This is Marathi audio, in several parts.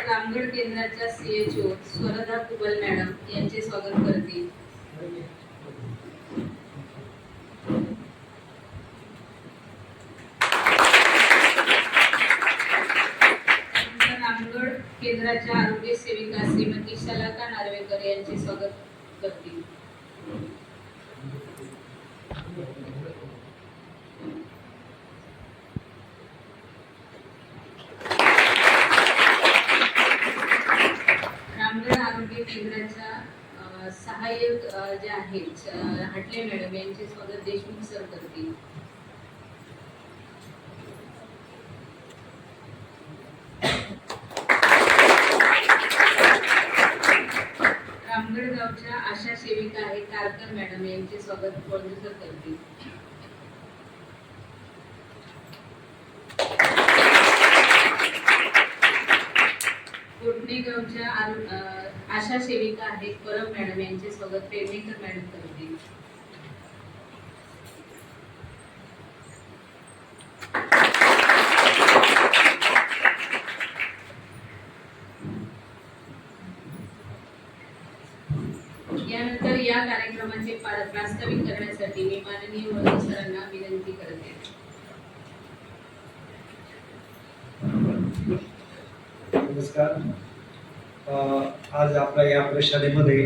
रामगड केंद्राच्या सीएचओ स्वरदा कुबल मॅडम यांचे स्वागत करतील. रामगड केंद्राच्या आरोग्य सेविका श्रीमती शलाका नार्वेकर यांचे स्वागत करतील. रामगड आरोग्य केंद्राच्या सहाय्यक जे आहेत हाटले मॅडम यांचे स्वागत देशमुख सर करतील. रामगड गावच्या आशा सेविका आहेत कारकर मॅडम यांचे स्वागत कोळंबे सर करतील. कोटणे गावच्या आशा सेविका आहेत परब मॅडम यांचे स्वागत पेडणेकर मॅडम करतील. यानंतर या कार्यक्रमाचे प्रास्ताविक करण्यासाठी मी माननीय वळसे सरांना विनंती करते. नमस्कार. आज आपल्या या प्रशालेमध्ये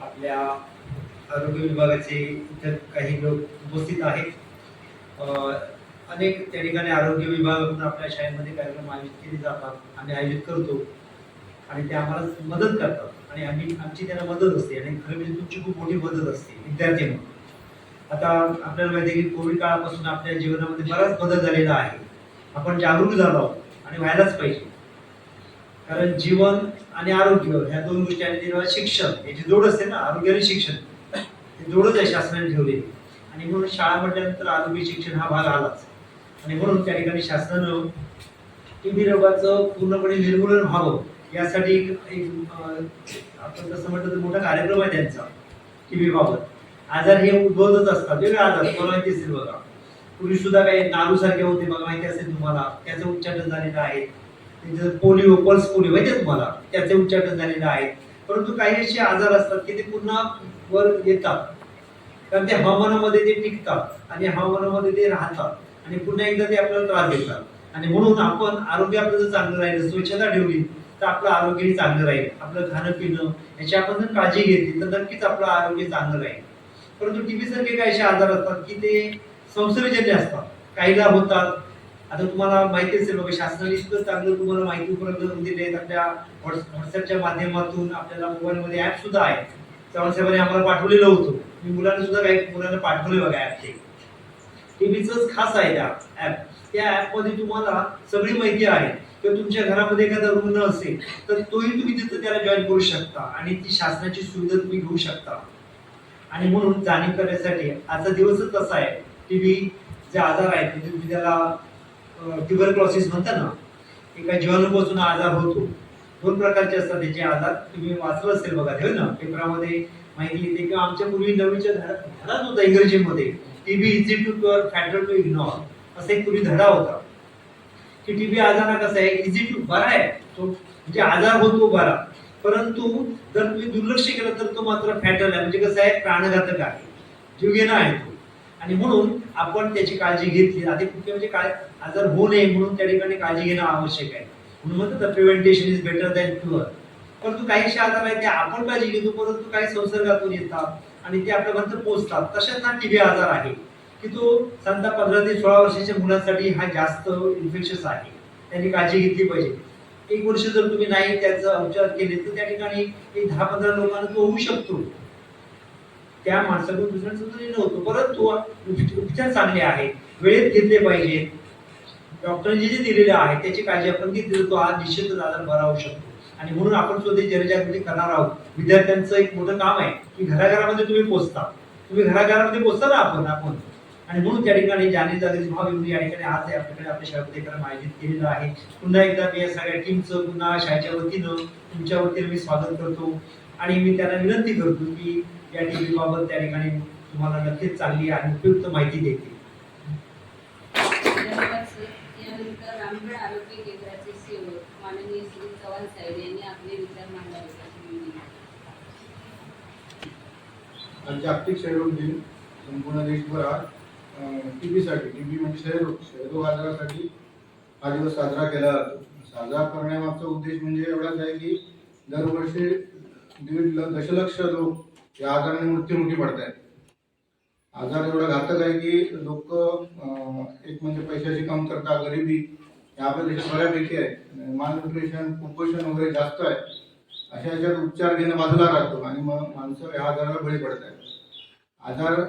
आपल्या आरोग्य विभागाचे इतर काही लोक उपस्थित आहेत. अनेक त्या ठिकाणी आरोग्य विभागाकडून आपल्या शाळेमध्ये कार्यक्रम आयोजित केले जातात, आम्ही आयोजित करतो आणि ते आम्हाला मदत करतात आणि आमची त्यांना मदत असते आणि खरं म्हणजे तुमची खूप मोठी मदत असते विद्यार्थी म्हणून. आता आपल्याला माहिती आहे की कोविड काळापासून आपल्या जीवनामध्ये बराच बदल झालेला आहे. आपण जागरूक झालो आहोत आणि व्हायलाच पाहिजे, कारण जीवन आणि आरोग्य ह्या दोन गोष्टी आणि शिक्षण याची जोड असते ना, आरोग्य आणि शिक्षण हे जोडच आहे शासनाने ठेवलेली. आणि म्हणून शाळा म्हटल्यानंतर आरोग्य शिक्षण हा भाग आलाच आणि म्हणून त्या ठिकाणी शासनानं टीबी रोगाचं पूर्णपणे निर्मूलन व्हावं यासाठी एक आपण कसं म्हटलं तर मोठा कार्यक्रम आहे त्यांचा. टीबी बाबत आजार हे उद्भवतच असतात, वेगळे आजार तुम्हाला माहिती असेल बघा. पूर्वी सुद्धा काही नारू सारखे होते बघा, माहिती असेल तुम्हाला, त्याचं उच्चाटन झालेलं आहे. पोलिओ, पल्स पोलिओ माहिती आहे तुम्हाला, त्याचे उच्चाटन झालेलं आहे. परंतु काही असे आजार असतात की ते पुन्हा वर येतात, कारण ते हवामानामध्ये ते टिकतात आणि हवामानामध्ये ते राहतात आणि पुन्हा एकदा ते आपल्याला त्रास देतात. आणि म्हणून आपण आरोग्य आपलं जर चांगलं राहिलं, स्वच्छता ठेवली तर आपलं आरोग्यही चांगलं राहील. आपलं खाणं पिणं याची आपण जर काळजी घेतली तर नक्कीच आपलं आरोग्य चांगलं राहील. परंतु टीबी सारखे काही असे आजार असतात की ते संसर्गजन्य असतात, काहीला होतात. आता तुम्हाला माहिती असेल बघा, शासनाने इतकं चांगलं तुम्हाला माहिती उपलब्ध करून दिली आहे. आपल्या व्हॉट्सअपच्या माध्यमातून आपल्याला मोबाईलमध्ये ऍप सुद्धा आहे. चव्हाण साहेबांनी आम्हाला पाठवलेलं होतं, मी मुलांना सुद्धा काही मुलांना पाठवले बघा ऍप. ते टीबीच खास आहे त्या ऍप. त्या ऍप मध्ये तुम्हाला सगळी माहिती आहे. किंवा तुमच्या घरामध्ये एखादा रुग्ण असेल तर तोही तुम्ही तिथं त्याला जॉईन करू शकता आणि ती शासनाची सुविधा तुम्ही घेऊ शकता. आणि म्हणून जाणीव करण्यासाठी आजचा दिवसच तसा आहे. टीबी जे आजार आहेत म्हणजे तुम्ही त्याला ट्युबरक्लोसिस म्हणता ना, एका जीवाणूपासून आजार होतो. दोन प्रकारचे असतात त्याचे आजार, तुम्ही वाचलं असेल बघा ते ना पेपरामध्ये माहिती येते. किंवा आमच्या पूर्वी नवीच्या धडाच होता इंग्रजीमध्ये, TB easy to cure, fatal to ignore, असा एक पूर्वी धडा होता की टीबी आजार हा कसा आहे, इझी टू बरा आहे तो, म्हणजे आजार होतो बरा, परंतु जर तुम्ही दुर्लक्ष केलं तर तो मात्र फॅटल आहे, म्हणजे कसं आहे प्राणघातक आहे, जीवघेणा आहे तो. आणि म्हणून आपण त्याची काळजी घेतली. आधी कुठे म्हणजे काय आजार होऊ नये म्हणून त्या ठिकाणी काळजी घेणं आवश्यक आहे. म्हणून म्हणतात प्रिव्हेंटेशन इज बेटर दॅन क्युअर. परंतु काही असे आजार आहेत ते आपण काळजी घेतो परंतु काही संसर्गातून येतात आणि ते आपल्यापर्यंत पोहोचतात. तशाच हा टीबी आजार आहे की तो साधारणतः 15 ते 16 वर्षाच्या मुलांसाठी हा जास्त इन्फेक्शस आहे, त्यांनी काळजी घेतली पाहिजे. 1 वर्ष जर तुम्ही नाही त्याचा उपचार केले तर त्या ठिकाणी 10-15 लोकांना तो होऊ शकतो. त्या माणसाकडून दुसऱ्यांचं नव्हतं, परंतु उपचार चांगले आहेत, वेळेत घेतले पाहिजे. डॉक्टरांनी जे दिलेले आहे त्याची काळजी आपण घेतली तर तो हा निश्चितच आजार बरा होऊ शकतो. आणि म्हणून आपण स्वतः जनजागृती करणार आहोत. विद्यार्थ्यांचं एक मोठं काम आहे की घराघरामध्ये तुम्ही पोहोचता, तुम्ही घराघरामध्ये पोहोचता ना आपण आणि म्हणून त्या ठिकाणी जागृती व्हावी या ठिकाणी आज आपल्याकडे आपल्या शाळेमध्ये कार्यक्रम आयोजित केलेला आहे. पुन्हा एकदा मी या सगळ्या टीमचं पुन्हा शाळेच्या वतीनं तुमच्या वतीनं मी स्वागत करतो आणि मी त्यांना विनंती करतो की या टीबी बाबत त्या ठिकाणी तुम्हाला नक्कीच चांगली आणि उपयुक्त माहिती देतील. धन्यवाद सर. यानंतर रामगड आरोग्य केंद्राचे सेवक माननीय श्री चव्हाण साहेब यांनी आपले विचार मांडावे. आज जागतिक क्षयरोग दिन संपूर्ण देशभरात टीबीसाठी, टीबी म्हणजे क्षयरोग आजारासाठी हा दिवस साजरा केला जातो. साजरा करण्यामागचा उद्देश म्हणजे एवढाच आहे की दरवर्षी 1.5 दशलक्ष लोक या आजाराने मृत्युमुखी पडत आहेत. आजार एवढा घातक आहे की लोक एक म्हणजे पैशाची कमतरता, गरिबी या आपल्या देशात बऱ्यापैकी आहे. मालन्यूट्रिशन, कुपोषण वगैरे जास्त आहे. अशा याच्यात उपचार घेणं बाजूला राहतो आणि मग माणसं या आजाराला बळी पडत आहेत. आजार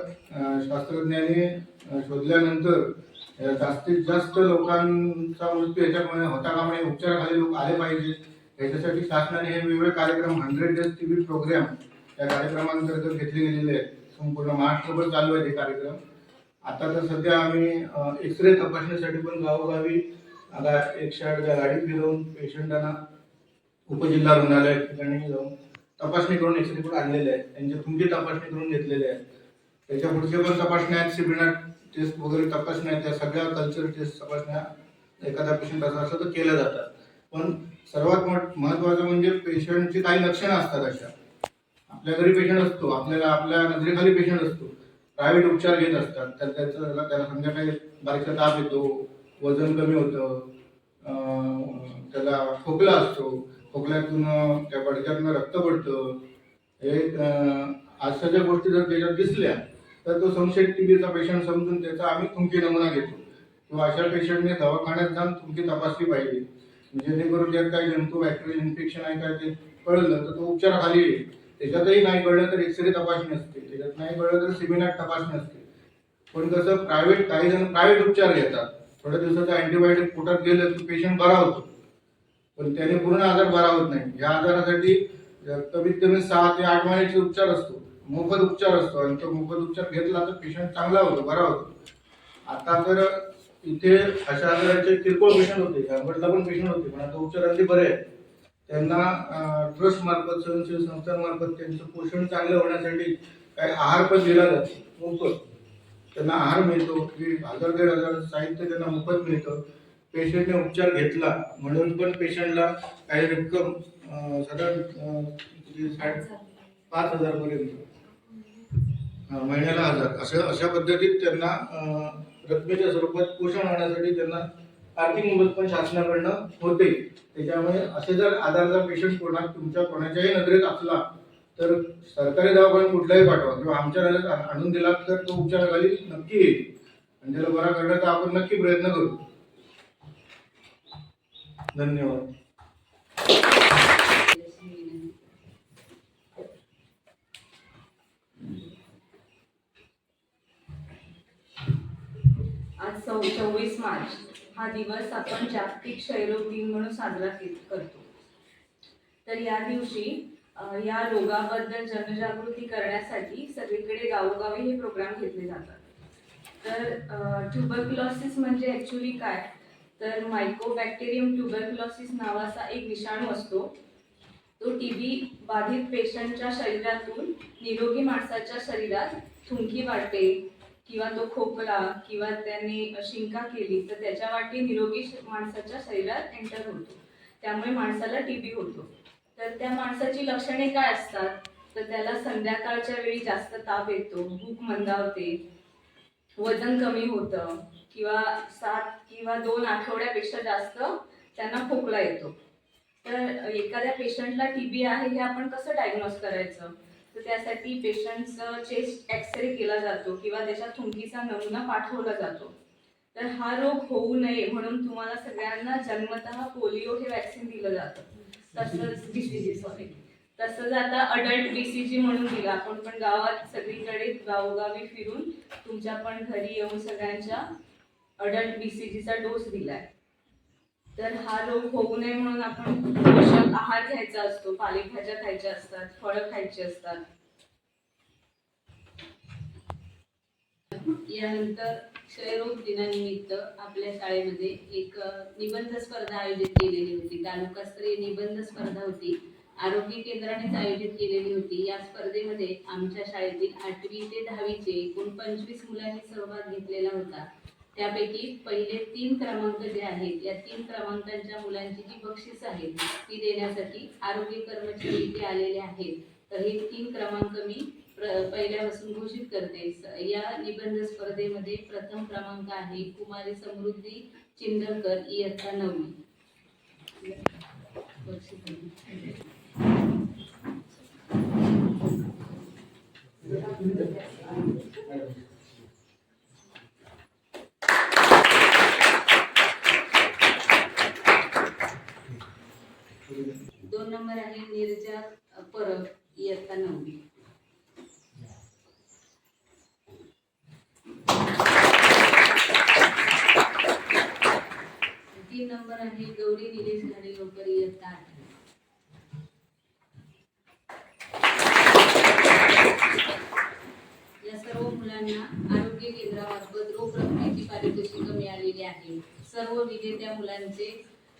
शास्त्रज्ञांनी शोधल्यानंतर जास्तीत जास्त लोकांचा मृत्यू याच्यामुळे होता कामा नये, उपचाराखाली लोक आले पाहिजे याच्यासाठी शासनाने हे वेगवेगळे कार्यक्रम 100 डेज टीबी प्रोग्राम या कार्यक्रमांतर्गत घेतले गेलेले आहेत. संपूर्ण महाराष्ट्रभर चालू आहे हे कार्यक्रम. आता तर सध्या आम्ही एक्सरे तपासणीसाठी पण गावोगावी आता 108 गाडी फिरवून पेशंटांना उपजिल्हा रुग्णालय ठिकाणी जाऊन तपासणी करून एक्सरे पण आणलेले आहेत. त्यांची तुमची तपासणी करून घेतलेली आहे. त्याच्या पुढचे पण तपासण्या आहेत, सिबिनाट टेस्ट वगैरे तपासण्या आहेत. त्या सगळ्या कल्चर टेस्ट तपासण्या एखादा पेशंट असं तर केल्या जातात. पण सर्वात महत्त्वाचं म्हणजे पेशंटची काही लक्षणं असतात. अशा आपल्या घरी पेशंट असतो, आपल्या नजरेखाली पेशंट असतो, प्रायव्हेट उपचार घेत असतात. तर त्याला संध्याकाळी बारीकसा ताप येतो, वजन कमी होतं, त्याला खोकला असतो, खोकल्यातून त्या बडक्यातून रक्त पडतं. हे अशा ज्या गोष्टी जर त्याच्यात दिसल्या तर तो संशयित टीबीचा पेशंट समजून त्याचा आम्ही थुंकी नमुना घेतो किंवा अशा पेशंटने दवाखान्यात जाऊन थुंकी तपासली पाहिजे. जेणेकरून त्यात काही जंतू, बॅक्टेरियल इन्फेक्शन आहे काय ते कळलं तर तो उपचाराखाली येईल. त्याच्यातही नाही कळलं तर एक्सरे तपासणी असते, त्याच्यात नाही कळलं तर सिबिनाट तपासणी असते. पण कसं काही जण प्रायव्हेट उपचार घेतात. थोड्या दिवसाचा अँटीबायोटिक पोटात गेलं तर पेशंट बरा होतो, पण त्याने पूर्ण आजार बरा होत नाही. या आजारासाठी कमीत कमी 6 ते 8 महिन्याचे उपचार असतो, मोफत उपचार असतो आणि तो मोफत उपचार घेतला तर पेशंट चांगला होतो, बरा होतो. आता तर इथे अशा आजाराचे किरकोळ पेशंट होते, रामगडला पण पेशंट होते, पण आता उपचारांचे बरे आहेत. त्यांना ट्रस्ट मार्फत, स्वयंसेवी संस्थांमार्फत त्यांचं पोषण चांगलं होण्यासाठी काही आहार पण दिला जातो मोफत. त्यांना आहार मिळतो, 1000-1500 साहित्य त्यांना मोफत मिळतं. पेशंटने उपचार घेतला म्हणून पण पेशंटला काही रक्कम साधारण 5,000 पर्यंत महिन्याला 1000 अशा पद्धतीत त्यांना रकमेच्या स्वरूपात पोषण होण्यासाठी त्यांना आर्थिक मदत पण शासनाकडनं होते. त्याच्यामुळे असे जर आजाराचा पेशंट तुमच्या कोणाच्याही नजरेत असला तर सरकारी दवाखान्यात कुठलाही पाठवा किंवा आमच्या नजरेत आणून दिला तर तो उपचाराखाली नक्की येईल आणि त्याला बरा करण्याचा आपण नक्की प्रयत्न करू. धन्यवाद. आज 24 मार्च हा दिवस आपण जागतिक क्षयरोग दिन म्हणून साजरा करतो. तर या दिवशी या रोगाबद्दल जनजागृती करण्यासाठी सगळीकडे गावोगावी हे प्रोग्राम घेतले जातात. तर ट्युबरक्युलोसिस म्हणजे ॲक्च्युली काय, तर मायकोबॅक्टेरियम ट्युबरक्युलोसिस नावाचा एक विषाणू असतो. तो टीबी बाधित पेशंटच्या शरीरातून निरोगी माणसाच्या शरीरात थुंकी वाटते किंवा तो खोकला किंवा त्याने शिंका केली तर त्याच्या वाटे निरोगी माणसाच्या शरीरात एंटर होतो. त्यामुळे माणसाला टीबी होतो. तर त्या माणसाची लक्षणे काय असतात, तर त्याला संध्याकाळच्या वेळी जास्त ताप येतो, भूक मंदावते, वजन कमी होतं किंवा 7 किंवा 2 आठवड्यापेक्षा जास्त त्यांना खोकला येतो. तर एखाद्या पेशंटला टीबी आहे हे आपण कसं डायग्नोज करायचं, तर त्यासाठी पेशंटचं चेस्ट एक्सरे केला जातो किंवा त्याच्या थुंकीचा नमुना पाठवला जातो. तर हा रोग होऊ नये म्हणून तुम्हाला सगळ्यांना जन्मतः पोलिओ हे वॅक्सिन दिलं जातं. तसंच आता अडल्ट BCG म्हणून दिलं. आपण पण गावात सगळीकडे गावोगावी फिरून तुमच्या पण घरी येऊन सगळ्यांच्या अडल्ट BCGचा डोस दिलाय. तर हा रोग होऊ नये म्हणून आपण पोषक आहार घ्यायचा असतो, पालेभाज्या खायच्या असतात, फळं खायची असतात. यानंतर क्षयरोग दिनानिमित्त आपल्या शाळेमध्ये एक निबंध स्पर्धा आयोजित केलेली होती. तालुकास्तरीय निबंध स्पर्धा होती आरोग्य केंद्रानेच आयोजित केलेली होती. या स्पर्धेमध्ये आमच्या शाळेतील 8वी ते 10वीचे एकूण 25 मुलांनी सहभाग घेतलेला होता. त्यापैकी पहिले 3 क्रमांक जे आहेत, या 3 क्रमांकांच्या मुलांची जी बक्षीस आहेत ती देण्यासाठी आरोग्य कर्मचारी इथे आलेले आहेत. तर हे 3 क्रमांक मी पहिल्यापासून घोषित करते. या निबंध स्पर्धेमध्ये प्रथम क्रमांक आहे कुमारी समृद्धी चिंदळकर, इयत्ता 9वी. दोन नंबर आहे निर्जा परब, इयत्ता 9वी. तीन नंबर आहे गौरी निलेश घाडेगावकर, इयत्ता 8वी. या सर्व मुलांना आरोग्य केंद्रामार्फत रोख रकमेची पारितोषिकं मिळालेली आहे. सर्व विजेत्या मुलांचे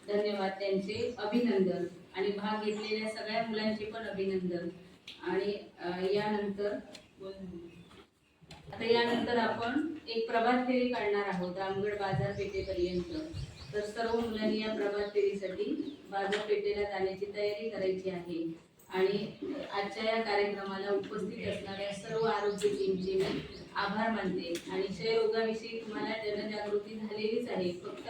धन्यवाद, त्यांचे अभिनंदन आणि भाग घेतलेल्या सगळ्या मुलांचे पण अभिनंदन. आणि यानंतर आपण एक प्रभात फेरी काढणार आहोत रामगड बाजारपेठेपर्यंत. तर सर्व मुलांनी या प्रभात फेरीसाठी बाजारपेठेला जाण्याची तयारी करायची आहे. आणि आजच्या या कार्यक्रमाला उपस्थित असणाऱ्या सर्व आरोग्य टीमचे मी आभार मानते. आणि क्षयरोगाविषयी तुम्हाला जनजागृती झालेलीच आहे. फक्त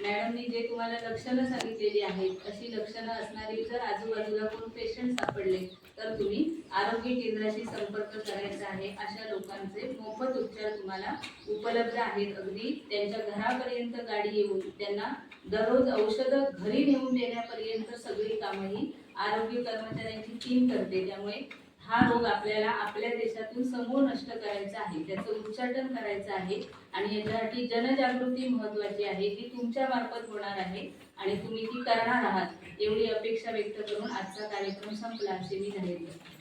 मॅडमनी जे तुम्हाला लक्षणं सांगितलेली आहेत, अशी लक्षणं असणारी जर आजूबाजूला कोण पेशंट सापडले तर तुम्ही आरोग्य केंद्राशी संपर्क करायचा आहे. अशा लोकांचे मोफत उपचार तुम्हाला उपलब्ध आहेत. अगदी त्यांच्या घरापर्यंत गाडी येऊन त्यांना दररोज औषधं घरी नेऊन देण्यापर्यंत सगळी कामं ही आरोग्य कर्मचाऱ्यांची टीम करते. त्यामुळे हा रोग आपल्याला आपल्या देशातून समूळ नष्ट करायचा आहे, त्याचं उच्चाटन करायचं आहे. आणि याच्यासाठी जनजागृती महत्त्वाची आहे, ती तुमच्या मार्फत होणार आहे आणि तुम्ही ती करणार आहात, एवढी अपेक्षा व्यक्त करून आजचा कार्यक्रम संपला असे मी जाहीर करते.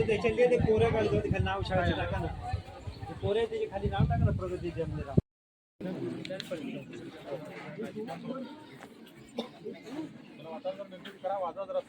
त्याच्यातले ते कोरे काढतो, खाली नाव शाळेचं टाका ना, ते कोरे त्याच्या खाली नाव टाका ना, प्रगती जमलेला. वातावरण